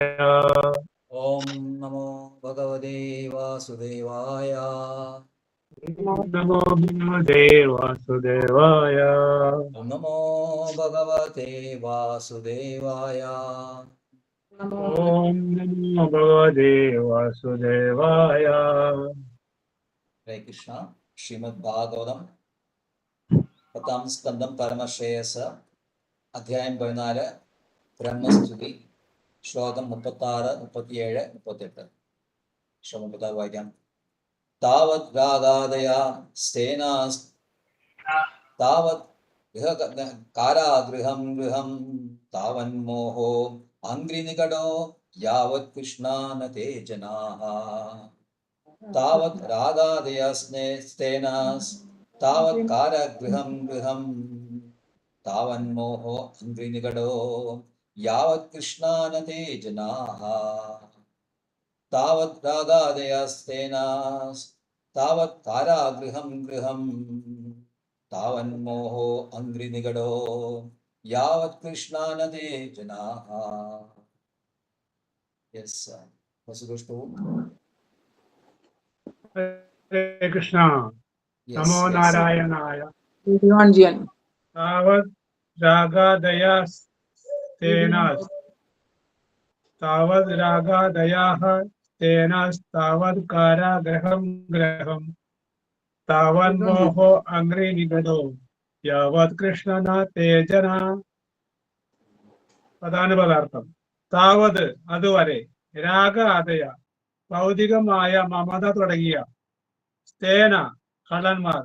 ओम नमो भगवते वासुदेवाय। नमो भगवते वासुदेवाय। ओम नमो भगवते वासुदेवाय। ओम नमो भगवते वासुदेवाय। हरे कृष्ण। श्रीमद् भागवतम पताम स्कंदम परमश्रेयस अध्याയം 14 ബ്രഹ്മസ്തുതി ശ്ലോകം 36 37 38. ശ്ലോകം 36 വായിക്കാം. താവത് രാഗാദയാ സേനാസ് താവത് കാരാഗൃഹം ഗൃഹം താവന്മോഹോ അംഗ്രിനികടോ യാവത് കൃഷ്ണാനതേ ജനാഃ. താവത് രാഗാദയസ്തേനാസ് താവത് കാരാഗൃഹം ഗൃഹം താവന്മോഹോ അംഗ്രിനികടോ യാവത് കൃഷ്ണാനതേ ജനാഃ. താവത് രാഗാദയസ്തേനാസ് താവത് കാരാഗൃഹം ഗൃഹം താവന്മോഹോ അംഗ്രിനികടോ യാവത് കൃഷ്ണാനതേ ജനാഃ. യെസ് വസുദുഷ്ടവും. ഹരേ കൃഷ്ണ. യെസ് നമോ യെസ് നാരായണായ. Evangeline. താവത് രാഗാദയാസ്തേനാസ് താവത് രാഗാദയാഃ തേനാസ് താവത് കാരാഗൃഹം ഗൃഹം താവന്മോഹോ അംഗ്രിനികടോ യാവത് കൃഷ്ണന തേജന. പ്രധാന പദാർത്ഥം താവത് അതുവരെ, രാഗ ആദയ ഭൗതികമായ മമത തുടങ്ങിയ, സ്തേന കള്ളന്മാർ,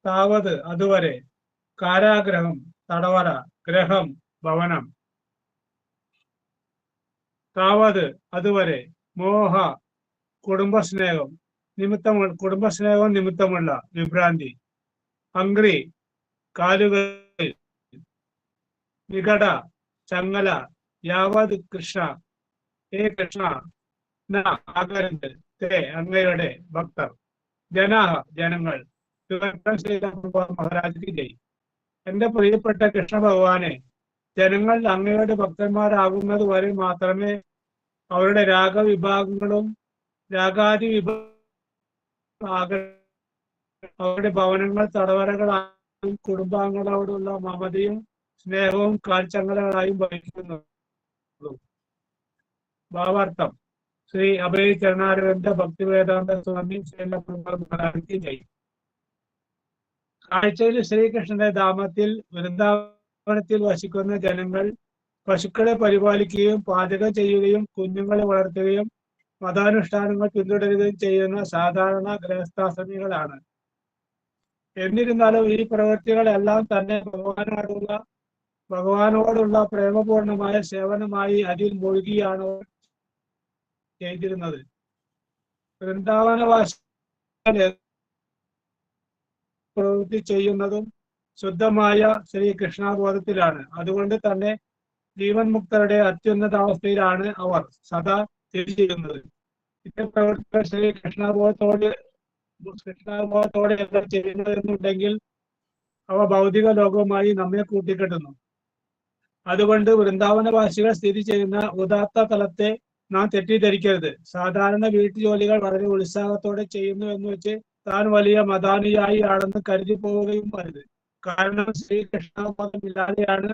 താവത് അതുവരെ, കാരാഗ്രഹം തടവറ, ഗ്രഹം ഭവനം, താവത് അതുവരെ, മോഹ കുടുംബസ്നേഹം നിമിത്തമുള്ള വിഭ്രാന്തി, അംഗ്രി കാലുകൾ, നികട ചങ്ങല, യാവത് കൃഷ്ണ ഹേ കൃഷ്ണ ന ആകരുത് തേ അങ്ങയുടെ ഭക്തർ, ജനാഹ ജനങ്ങൾ, മഹാരാജ് ജയ്. എന്റെ പ്രിയപ്പെട്ട കൃഷ്ണ ഭഗവാനെ, ജനങ്ങൾ അങ്ങയുടെ ഭക്തന്മാരാകുന്നത് വരെ മാത്രമേ അവരുടെ രാഗവിഭാഗങ്ങളും രാഗാദി അവരുടെ ഭവനങ്ങൾ തടവറകളായും കുടുംബാംഗങ്ങളോടുള്ള മമതയും സ്നേഹവും കാൽച്ചങ്ങലകളായും വഹിക്കുന്നു. ഭാവാർത്ഥം: ശ്രീ അഭയ ചരണാരവിന്ദ ഭക്തിവേദാന്ത സ്വാമി മഹാരാജ് ജയ്. കാഴ്ചയിൽ ശ്രീകൃഷ്ണന്റെ ധാമത്തിൽ വൃന്ദാവനത്തിൽ വസിക്കുന്ന ജനങ്ങൾ പശുക്കളെ പരിപാലിക്കുകയും പാചകം ചെയ്യുകയും കുഞ്ഞുങ്ങളെ വളർത്തുകയും മതാനുഷ്ഠാനങ്ങൾ പിന്തുടരുകയും ചെയ്യുന്ന സാധാരണ ഗൃഹസ്ഥാശ്രമികളാണ്. എന്നിരുന്നാലും ഈ പ്രവൃത്തികളെല്ലാം തന്നെ ഭഗവാനോടുള്ള പ്രേമപൂർണമായ സേവനമായി അതിൽ മുഴുകിയാണ് ചെയ്തിരുന്നത്. വൃന്ദാവനവാസി പ്രവൃത്തി ചെയ്യുന്നതും ശുദ്ധമായ ശ്രീകൃഷ്ണബോധത്തിലാണ്. അതുകൊണ്ട് തന്നെ ജീവൻ മുക്തരുടെ അത്യുന്നതാവസ്ഥയിലാണ് അവർ സദാ സ്ഥിതി ചെയ്യുന്നത്. ഇത്തരം പ്രവൃത്തികൾ കൃഷ്ണബോധത്തോടെ ചെയ്യുന്നതെന്നുണ്ടെങ്കിൽ അവ ഭൗതിക ലോകവുമായി നമ്മെ കൂട്ടിക്കെട്ടുന്നു. അതുകൊണ്ട് വൃന്ദാവനവാസികൾ സ്ഥിതി ചെയ്യുന്ന ഉദാത്ത തലത്തെ നാം തെറ്റിദ്ധരിക്കരുത്. സാധാരണ വീട്ടുജോലികൾ വളരെ ഉത്സാഹത്തോടെ ചെയ്യുന്നു എന്ന് വെച്ച് താൻ വലിയ മതാനുയായി ആണെന്ന് കരുതി പോവുകയും അരുത്. കാരണം ശ്രീകൃഷ്ണബോധം ഇല്ലാതെയാണ്